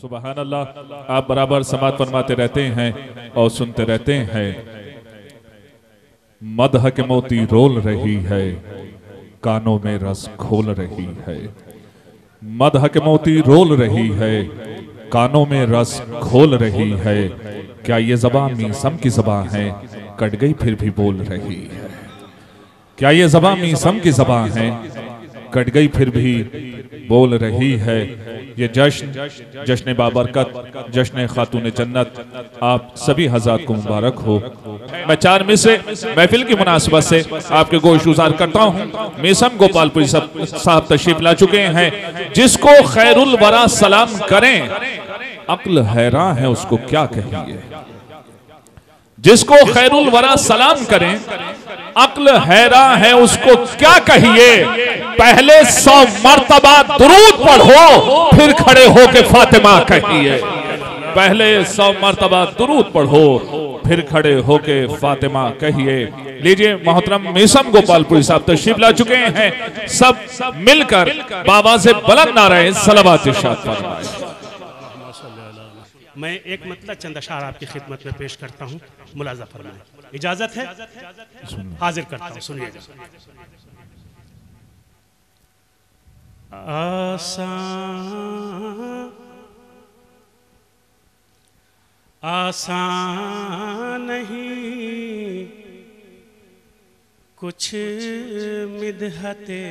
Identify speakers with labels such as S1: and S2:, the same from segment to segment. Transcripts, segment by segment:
S1: सुबहान अल्लाह। आप बराबर समात फरमाते रहते हैं और सुनते रहते हैं। मदह के मोती रोल रही है, कानों में रस घोल रही है। मदह के मोती रोल रही है, कानों में रस घोल रही है। क्या ये ज़बान मीसम की ज़बान है, कट गई फिर भी बोल रही है। क्या ये ज़बान मीसम की ज़बान है, कट गई फिर भी बोल रही है। ये जश्न बाबरकत, जश्न खातून जन्नत आप सभी हज़रात को मुबारक हो। मैं 4 मिसरे महफिल की मुनासिबत से आपके गोश गुजार करता हूँ। मेसम गोपालपुरी साहब तशरीफ ला चुके हैं। जिसको खैरुल वरा सलाम करें, अक्ल हैरान है उसको क्या कहिए। जिसको खैरुल वरा सलाम करें, अक्ल हैरान है उसको क्या कहिए। पहले 100 मर्तबा दुरूद पढ़ो, फिर खड़े होके फातिमा कहिए। पहले 100 मर्तबा दुरूद पढ़ो, फिर खड़े होके फातिमा कहिए। लीजिए मोहतरम मेसम गोपालपुरी साहब तशरीफ ला चुके हैं। सब मिलकर बाबा से बुलंद नारे सलावत इरशाद फरमाएं।
S2: मैं एक मतलब चंद अशार आपकी खिदमत में पेश करता हूँ, मुलाजा फरमाएं। इजाजत है? हाजिर करता हूँ, सुनिएगा। आसान नहीं कुछ मिदहते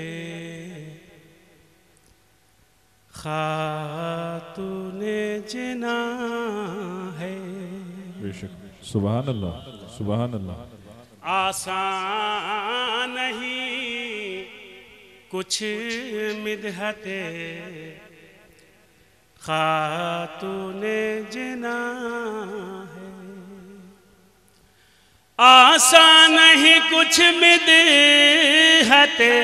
S2: खातूने जिना है।
S1: सुभान अल्लाह, सुभान अल्लाह।
S2: आसान नहीं कुछ मिदहते खातूने जिना है। आसान नहीं कुछ मिदहते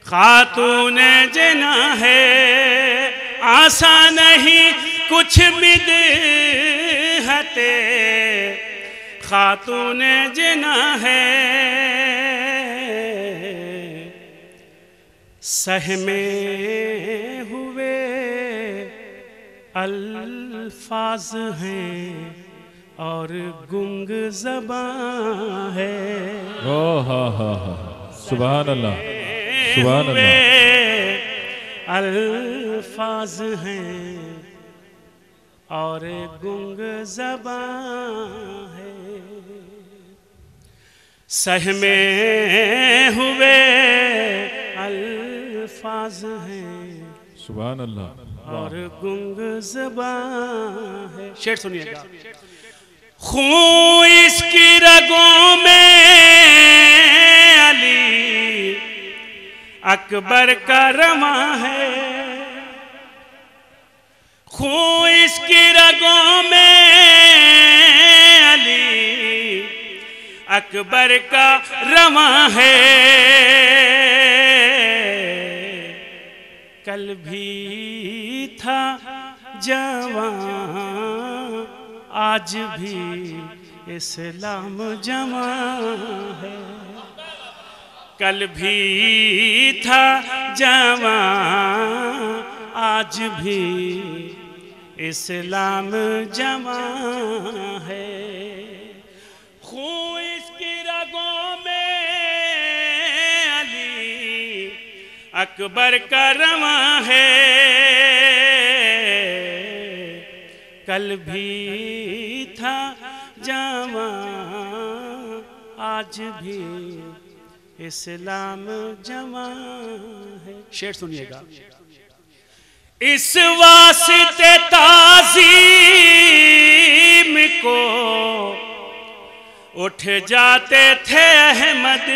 S2: खातूने जिना है। आसान नहीं कुछ मिदहते खातूने जिना है। सहमे हुए अल्फाज हैं और गुंग ज़बां है।
S1: सुभान अल्लाह, सुभान अल्लाह।
S2: अल्फाज हैं और गुंग ज़बां है। सहमे हुए अल्फाज हैं,
S1: सुभान अल्लाह,
S2: और गुंग ज़बां है। शेर सुनिएगा। खून इसकी रगों में अली अकबर का रमा है। खून इसकी रगों में अली अकबर का रमा है। कल भी था जवान, आज भी इस्लाम जमा है। कल भी था जवान, आज भी इस्लाम जमा है। खून इसकी रगों में अली अकबर का रमा है। कल भी था जवान, आज भी इस्लाम जमा है। शेर सुनिएगा। इस वास्ते ताज़ीम को उठ जाते थे अहमद।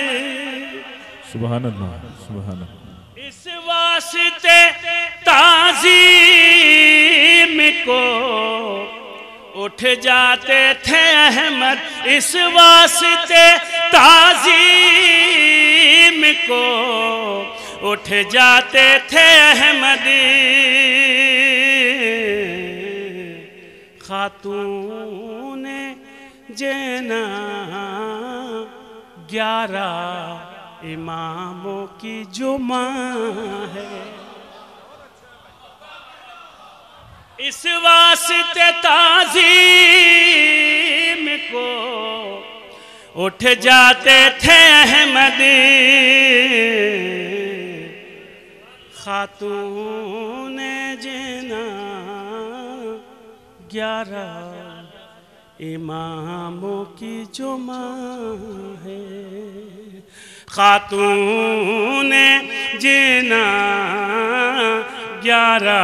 S1: सुभान अल्लाह, सुभान अल्लाह।
S2: इस वास्ते ताज़ीम को उठ जाते थे अहमद। इस वास्ते ताज़ीम को उठ जाते थे अहमद। खातूने जना 11 इमामों की जो माँ है। इस वास्ते ताज़ीम को उठ जाते थे अहमद खातून जिना 11 इमामों की जो माँ है खातून जिना 11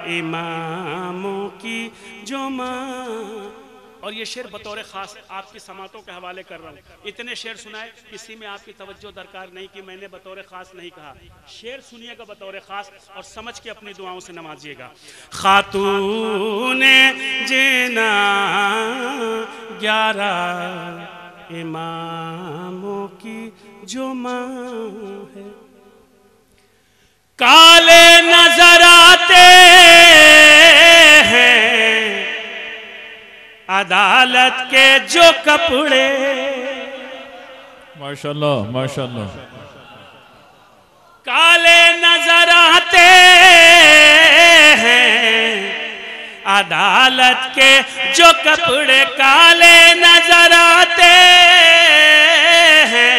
S2: इमामों की जो माँ। और ये शेर बतौर ख़ास आपकी समातों के हवाले कर रहा हूँ। इतने शेर सुनाए, किसी में आपकी तवज्जो दरकार नहीं कि मैंने बतौर ख़ास नहीं कहा। शेर सुनिएगा बतौर ख़ास और समझ के अपनी दुआओं से नवाजिएगा। खातून जिना 11 इमामों की जो माँ है काले नजर आते हैं अदालत के जो कपड़े।
S1: माशाल्लाह माशाल्लाह।
S2: काले नजर आते हैं अदालत के जो कपड़े काले नजर आते हैं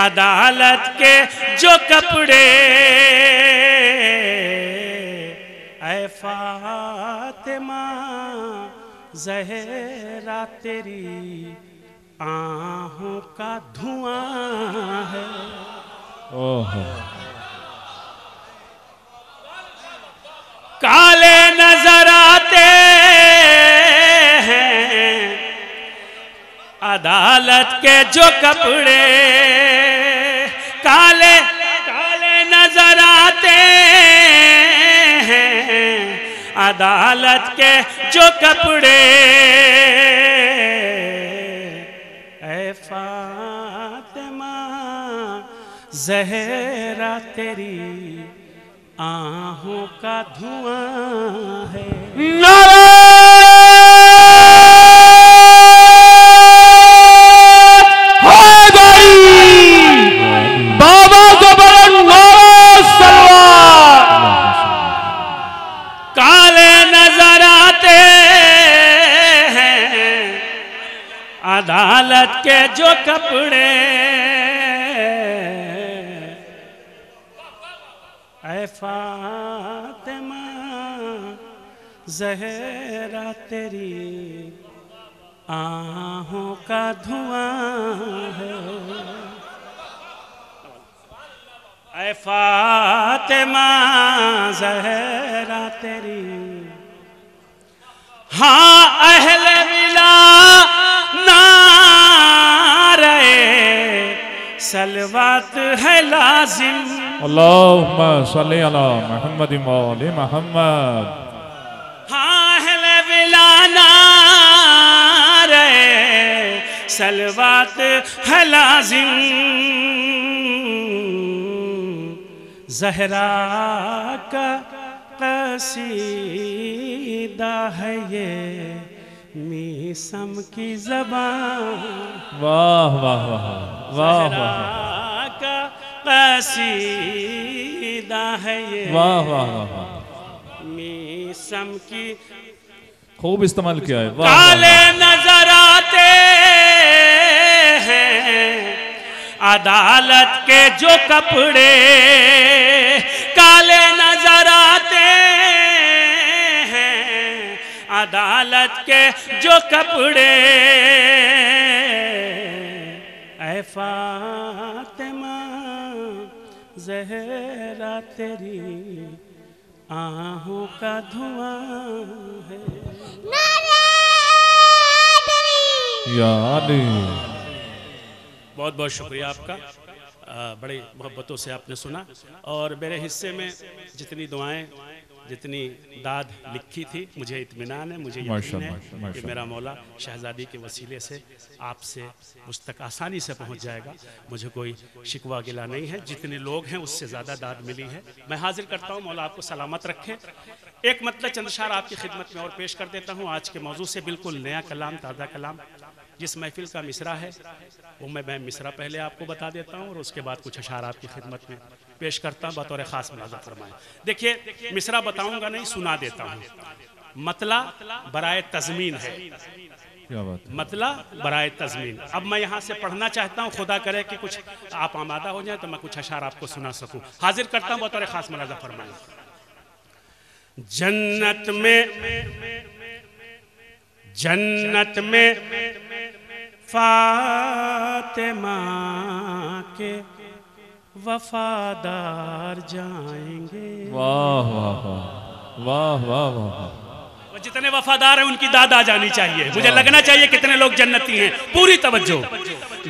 S2: अदालत के जो कपड़े। ऐ फातिमा ज़हरा तेरी आहों का धुआं है।
S1: ओहो।
S2: काले नजर आते हैं अदालत के जो कपड़े काले काले नजर आते हैं अदालत के जो कपड़े। ऐ फातिमा ज़हरा तेरी आहों का धुआं है।
S3: बाबा को
S2: काले नजर आते हैं अदालत के जो कपड़े। ऐ फातिमा ज़हरा तेरी आहों का धुआं है। ऐ फातिमा ज़हरा तेरी हाँ अहले विला नारे सलवात है लाजिम।
S1: अल्लाहुम्मा सल्ली अला मुहम्मद व आले मुहम्मद।
S2: हाँ अहले विला नारे सलवात है लाजिम। ज़हरा का कसीदा है ये मीसम की ज़बान।
S1: वाह वाह वाह वाह वाह
S2: का कसीदा है ये
S1: वाह वाह वाह
S2: मीसम की।
S1: खूब इस्तेमाल किया है। वाह
S2: काले नजर आते हैं अदालत के जो कपड़े काले नजर आते हैं अदालत के जो कपड़े। ऐ फातिमा ज़हरा तेरी आहों का धुआं है।
S1: या अली।
S2: बहुत बहुत शुक्रिया आपका। बड़ी मोहब्बतों से आपने सुना और मेरे हिस्से में जितनी दुआएं जितनी दाद लिखी थी मुझे इत्मीनान है, मुझे यकीन है कि मेरा मौला शहजादी के वसीले से आपसे मुझ तक आसानी से पहुंच जाएगा। मुझे कोई शिकवा गिला नहीं है, जितने लोग हैं उससे ज़्यादा दाद मिली है। मैं हाजिर करता हूँ, मौला आपको सलामत रखे। एक मतलब चंद अशार आपकी खिदमत में और पेश कर देता हूँ। आज के मौजू से बिल्कुल नया कलाम, ताज़ा कलाम। जिस महफिल का मिसरा है वो मैं मिसरा पहले आपको बता देता हूँ और उसके बाद कुछ अशार आपकी खिदमत में पेश करता हूँ, बतौर खास मुलाज़ा फरमाएं। देखिए मिसरा बताऊंगा नहीं, सुना देता हूँ। मतला बराए तज़मीन है,
S1: क्या बात है।
S2: मतला बराए तज़मीन। अब मैं यहाँ से पढ़ना चाहता हूँ, खुदा करे कि कुछ आप आमादा हो जाए तो मैं कुछ अशार आपको सुना सकूँ। हाजिर करता हूँ, बतौर खास मुलाज़ा फरमाएं। जन्नत में फातिमा के वफादार जाएंगे।
S1: वाह वाह वाह वाह वाह वाह।
S2: वो जितने वफादार हैं उनकी दाद आ जानी चाहिए। मुझे लगना चाहिए कितने लोग जन्नती हैं। पूरी तवज्जो।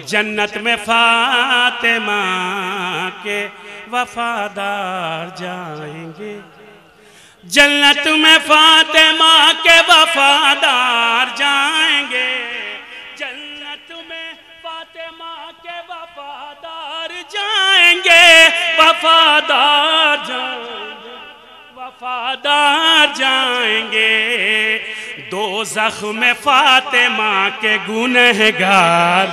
S2: जन्नत में फातिमा के वफादार जाएंगे, जन्नत में फातिमा के वफादार जाएंगे, जन्नत में फातिमा के वफादार जाएंगे, वफादार जाएंगे, वफादार जाएंगे। दोज़ख में फातिमा के गुनहगार,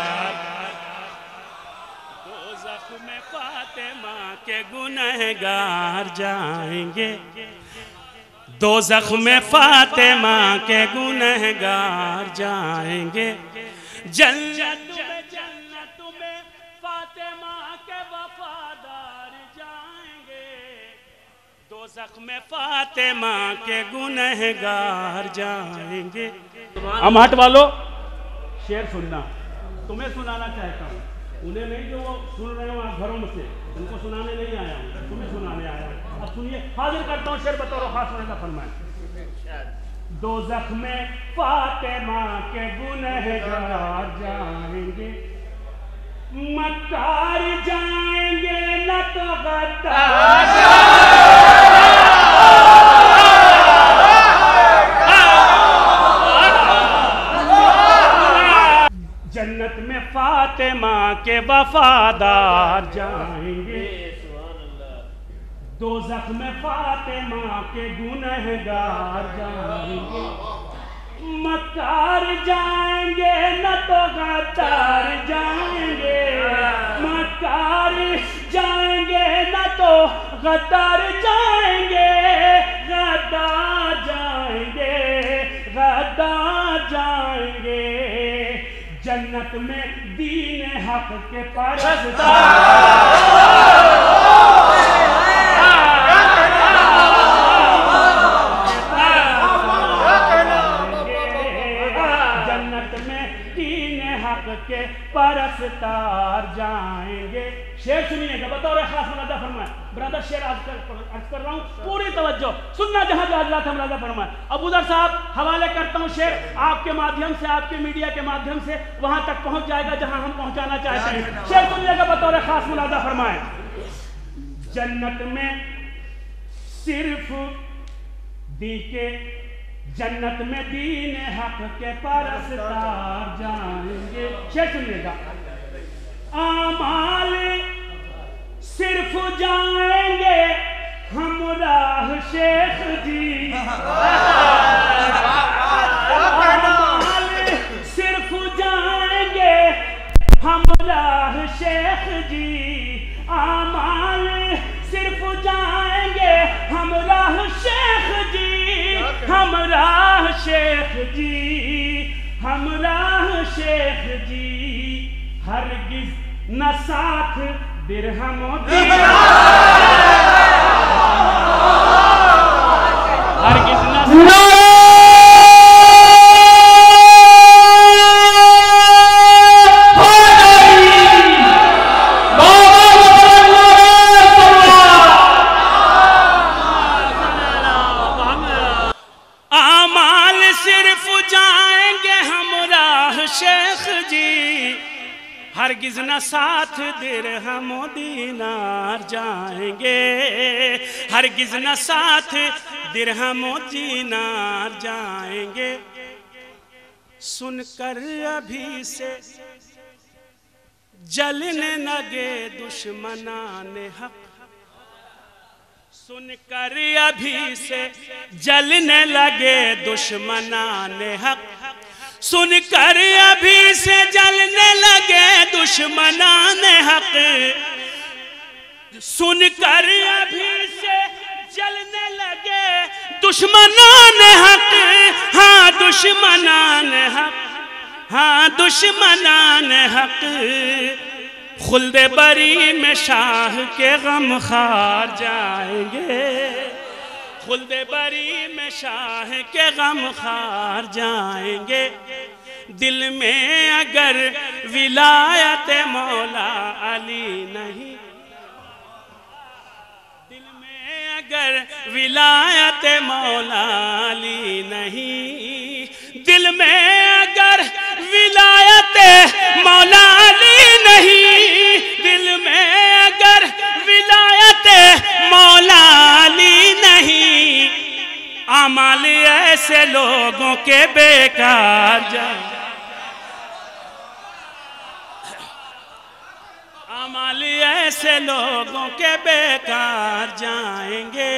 S2: दोज़ख में फातिमा के गुनहगार जाएंगे, दोज़ख में फातिमा के गुनहगार जाएंगे, जन्नत में फातिमा के वफादार जाएंगे, दोज़ख में फातिमा के गुनहगार जाएंगे। अमाट वालों शेर सुनना, तुम्हें सुनाना चाहता हूँ, उन्हें नहीं जो वो सुन रहे हो घरों में से, उनको सुनाने नहीं आया हूँ, तुम्हें सुनाने आया हूँ। अब सुनिए, हाजिर करता हूँ शेर बतौर खास मुलाज़ा फरमाएं। दोज़ख में फातिमा के गुनहगार जाएंगे, मक्कार जाएंगे न तो गद्दार जन्नत में फातिमा के वफादार जाएंगे, दोज़ख में फातिमा के गुनहगार जाएंगे, मक्कार जाएंगे न तो गद्दार जाएंगे, मक्कार जाएंगे न तो गद्दार जाएंगे, गद्दार जाएंगे, गद्दार जाएंगे। जन्नत में दीन हक के के परस्तार जाएंगे। शेर सुनिएगा, बतौर खास मुलाज़ा फरमाएं। ब्रदर शेर अर्ज कर रहा हूँ, पूरी तवज्जो सुनना, जहाँ हाजरात है मुलाज़ा फरमाएं। अबूदर साहब हवाले करता हूँ, शेर आपके माध्यम से, आपके मीडिया के माध्यम से वहां तक पहुंच जाएगा जहां हम पहुंचाना चाहते हैं। शेर सुनिएगा, बतौर खास मुलाज़ा फरमाएं। जन्नत में सिर्फ दी के, जन्नत में दीन हक के परस्तार जाएंगे। शेर सुनिएगा, आमाल सिर्फ जाएंगे हम राह शेख जी, आमाल सिर्फ जाएंगे हम राह शेख जी, आमाल सिर्फ जाएंगे हम राह शेख जी, हम राह शेख जी, हम राह शेख जी। हरगिज न साथ दिरहम हरगिज न हरगिज न साथ दिरहम दीनार जाएंगे, हरगिज न साथ दिरहम दीनार जाएंगे। सुनकर अभी से जलने लगे दुश्मनाने हक, सुनकर अभी से जलने लगे दुश्मनाने हक, सुनकर अभी से जलने लगे दुश्मनाने हक। सुनकर अभी से जलने लगे दुश्मनान हक, हाँ दुश्मनान हक, हाँ दुश्मनान हक। खुल्दे बरी में शाह के गम खार जाएंगे, खुल्दे बरी में शाह के गम खार जाएंगे। दिल में अगर विलायत मौला अली नहीं, दिल में अगर विलायत मौला अली नहीं, दिल में अगर विलायत मौला अली नहीं, दिल में अगर विलायत मौला अली नहीं, अमल ऐसे लोगों के बेकार जाए, अमल ऐसे लोगों के बेकार जाएंगे,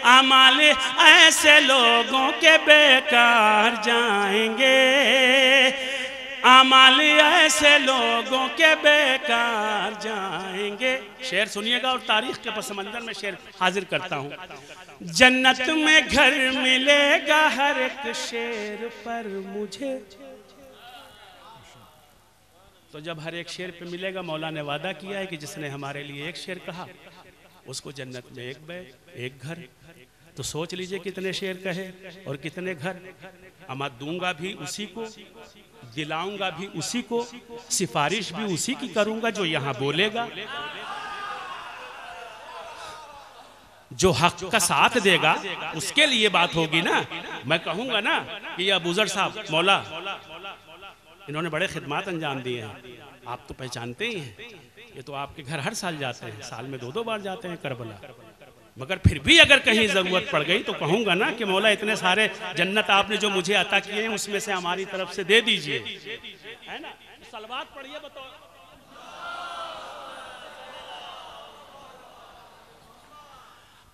S2: अमल ऐसे लोगों के बेकार जाएंगे, अमल ऐसे लोगों के बेकार जाएंगे। शेर सुनिएगा और तारीख के पस मंजर में शेर हाजिर करता हूँ। जन्नत में घर मिलेगा हर एक शेर पर मुझे, तो जब हर एक शेर पे मिलेगा, मौला ने वादा किया है कि जिसने हमारे लिए एक शेर कहा उसको जन्नत में एक बैग एक घर। तो सोच लीजिए कितने शेर कहे और कितने घर। अमा दूंगा भी उसी को, दिलाऊंगा भी उसी को, सिफारिश भी उसी की करूंगा जो यहाँ बोलेगा, जो हक का साथ देगा उसके लिए बात होगी ना। मैं कहूंगा ना कि या बुजुर्ग साहब मौला इन्होंने बड़े खिदमात अंजाम दिए हैं, आप तो पहचानते ही हैं, ये तो आपके घर हर साल जाते हैं, साल में 2-2 बार जाते हैं करबला, मगर फिर भी अगर कहीं ज़रूरत पड़ गई तो कहूँगा ना कि मौला इतने सारे जन्नत आपने जो मुझे अता किए हैं उसमें से हमारी तरफ से दे दीजिए, है ना। सलवात पढ़िए बताओ।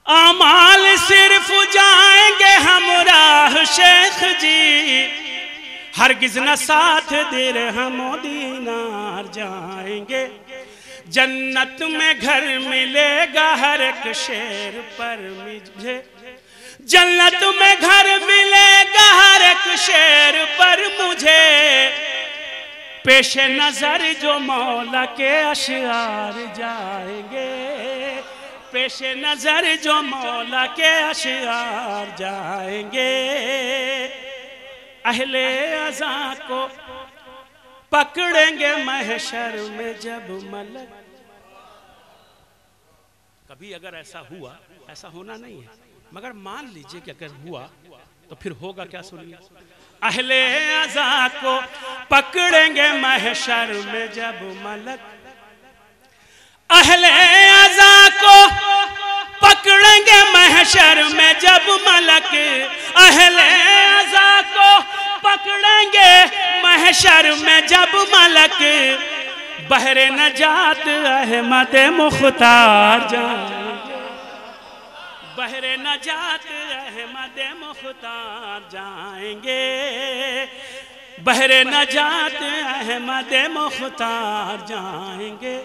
S2: अमाल सिर्फ जाएंगे हमराह शेख जी, हरगिज न साथ दे हम दीनार जाएंगे। जन्नत में घर मिलेगा हर एक शेर पर मुझे, जन्नत में घर मिलेगा हर एक शेर पर मुझे, पेश नजर जो मौला के अशआर जाएंगे, पेश नजर जो मौला के अशआर जाएंगे। अहले अज़ा को पकड़ेंगे महशर में जब मलक। कभी अगर ऐसा हुआ, ऐसा होना नहीं है, मगर मान लीजिए कि अगर हुआ तो फिर होगा क्या, सुनिए। अहले अज़ा को पकड़ेंगे महशर में जब मलक, अहले अज़ा को पकड़ेंगे महशर में जब मलक, अहले अज़ा को पकड़ेंगे महशर में जब मलक। बहरे नजात अहमद मुख्तार जाएंगे, बहरे नजात अहमद मुख्तार जाएंगे, बहरे नजात अहमद मुख्तार जाएंगे।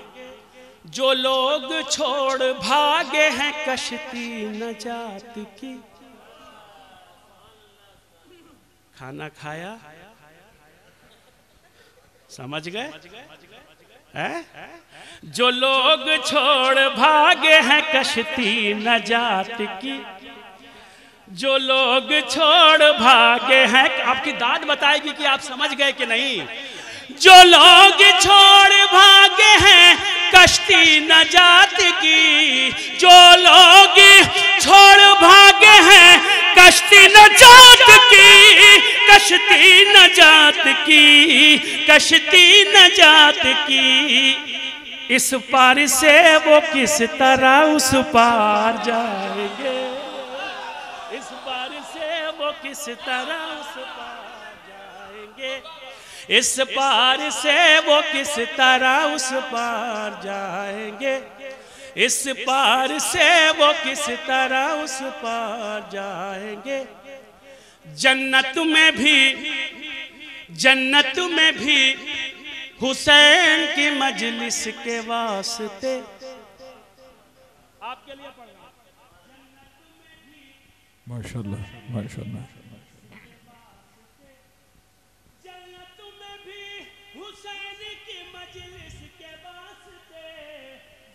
S2: जो लोग छोड़ भागे हैं कश्ती नजात की, खाना खाया, समझ गए है? जो लोग छोड़ भागे हैं कश्ती नजात की, जो लोग छोड़ भागे हैं, आपकी दाद बताएगी कि आप समझ गए कि नहीं। जो लोग छोड़ भागे हैं कश्ती नजात की, जो लोग छोड़ भागे हैं कश्ती नजात की, कश्ती नजात की, कश्ती नजात की। इस पार से वो किस तरह उस पार जाएंगे, इस पार से वो किस तरह उस पार जाएंगे, इस पार से वो किस तरह उस पार जाएंगे, इस पार से वो किस तरह उस पार जाएंगे। जन्नत में भी हुसैन की मजलिस के वास्ते आपके लिए पढ़ रहा हूं।
S1: माशाल्लाह माशाल्लाह।
S2: जन्नत में भी हुसैन की मजलिस के वास्ते,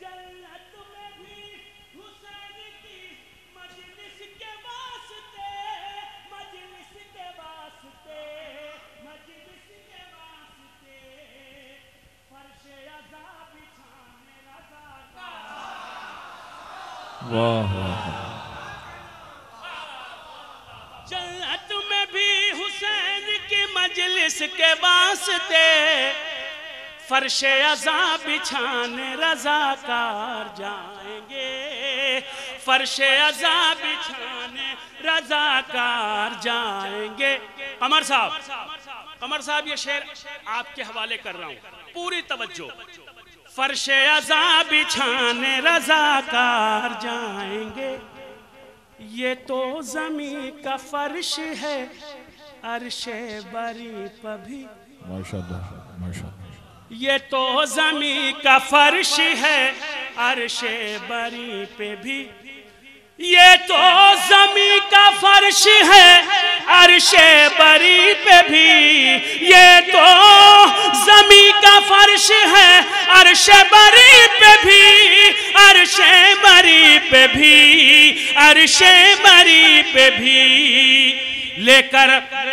S2: जन्नत में भी हुसैन की मजलिस के वास्ते, मजलिस के वास्ते, मजलिस के वास्ते, फर्श अज़ा बिछाने रज़ा का।
S1: वाह वाह।
S2: जन्नत में भी हुसैन की मजलिस के वास्ते, फर्श अज़ा बिछाने रज़ाकार जाएंगे, फर्श अज़ा बिछाने रज़ाकार जाएंगे। कमर साहब ये शेर आपके हवाले कर रहा हूं, पूरी तवज्जो। फर्श अज़ा बिछाने रज़ाकार जाएंगे, ये तो ज़मीं का फर्श है अर्शे बरी पर भी।
S1: माशाल्लाह माशाल्लाह।
S2: ये तो ज़मीं का फर्श है अर्शे बरी पे भी, ये तो ज़मीं का फर्श है अर्शे बरी पे भी, ये तो ज़मीं का फर्श है अर्शे बरी पे भी, अर्शे बरी पे भी, अर्शे बरी पे भी, लेकर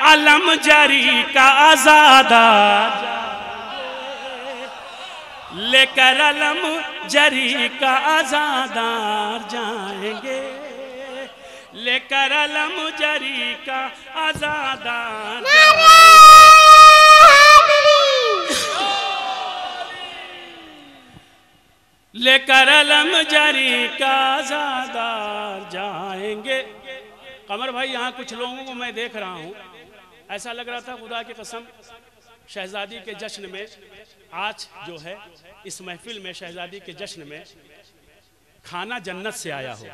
S2: अलम जरी का आज़ादार, लेकर अलम जरी का आज़ादार जाएंगे, लेकर अलम जरी का आज़ादार लेकर अलम जरी का आज़ादार जाएंगे। कमर भाई, यहाँ कुछ लोगों को मैं देख रहा हूँ, ऐसा लग रहा था खुदा की कसम शहजादी के जश्न में, आज जो है इस महफिल में शहजादी के जश्न में खाना जन्नत से आया हो।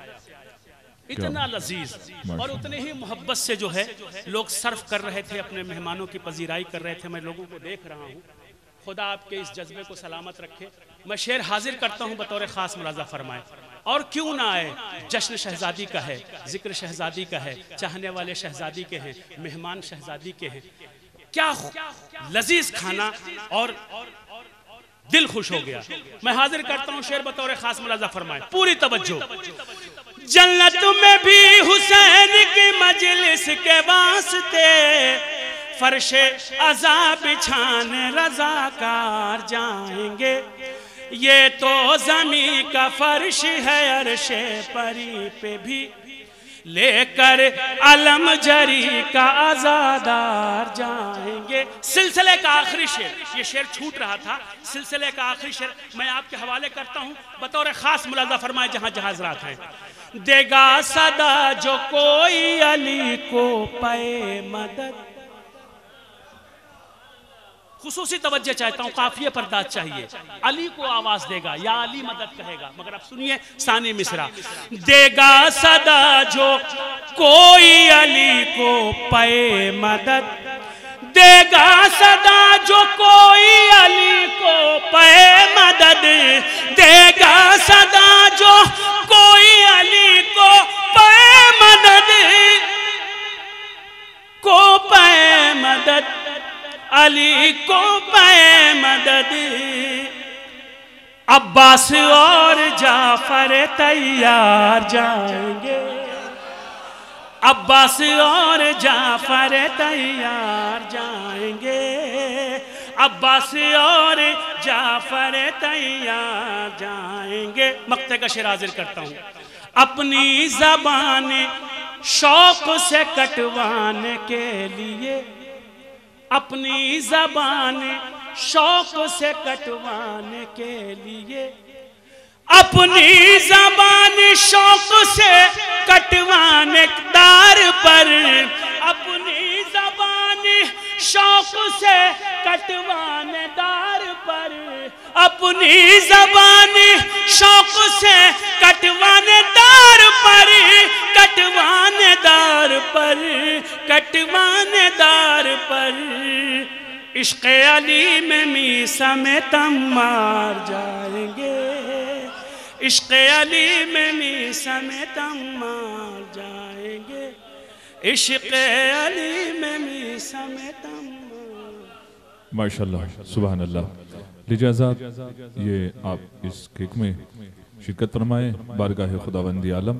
S2: इतना लजीज और उतने ही मोहब्बत से जो है लोग सर्व कर रहे थे, अपने मेहमानों की पजीराई कर रहे थे। मैं लोगों को देख रहा हूँ, खुदा आपके इस जज्बे को सलामत रखे। मैं शेर हाजिर करता हूँ बतौर खास मुलाजा फरमाए। और क्यों ना आए, जश्न शहजादी का है, जिक्र शहजादी का है, चाहने वाले शहजादी के हैं, मेहमान शहजादी के हैं। क्या लजीज खाना और दिल खुश हो गया। मैं हाजिर करता हूँ शेर बतौर खास मुलाजा फरमाए, पूरी तवज्जो। जन्नत में भी हुसैन की मजलिस के वास्ते, फर्शे अज़ा बिछाने रज़ाकार जाएंगे, ये तो ज़मीं का फर्श है अर्शे परी पे भी, लेकर अलम जरी का आज़ादार जाएंगे। सिलसिले का आखिरी शेर, ये शेर छूट रहा था, सिलसिले का आखिरी शेर मैं आपके हवाले करता हूँ बतौर खास मुलाजा फरमाए जहाँ जहाँ हज़रात हैं। देगा सदा जो कोई अली को पे मदद, खुसूसी तवज्जो चाहता हूँ, काफिये पर दाद चाहिए। अली को आवाज देगा या अली मदद कहेगा, मगर आप सुनिए सानी मिसरा। देगा सदा जो कोई अली को पे मदद, देगा सदा जो कोई अली को पे मदद, देगा सदा जो कोई अली को पे मदद, को पे मदद, अली को पे मदद। अब्बास और जाफर तैयार जाएंगे, अब्बास और जाफर तैयार जाएंगे, अब्बास और जाफर तैयार जाएंगे। मक्ते का शेर हाजिर करता हूँ। अपनी ज़बान शौक से कटवाने के लिए, अपनी ज़बान शौक से कटवाने के लिए, अपनी ज़बान शौक से कटवाने दार पर, अपनी ज़बान शौक से कटवाने दार पर, अपनी ज़बान शौक से कटवाने दार पर, कटवाने दार पर, कटवाने दार पर, इश्क़ अली में मीसा में तम मार जाएंगे, इश्क अली में मी समेत हम मार जाएंगे, इश्क अली में मी समेत हम।
S1: माशाल्लाह, सुभान अल्लाह। लीजिए आज़ाद, ये आप इस केक में शिरकत फरमाएं। बारगाह खुदावंदी आलम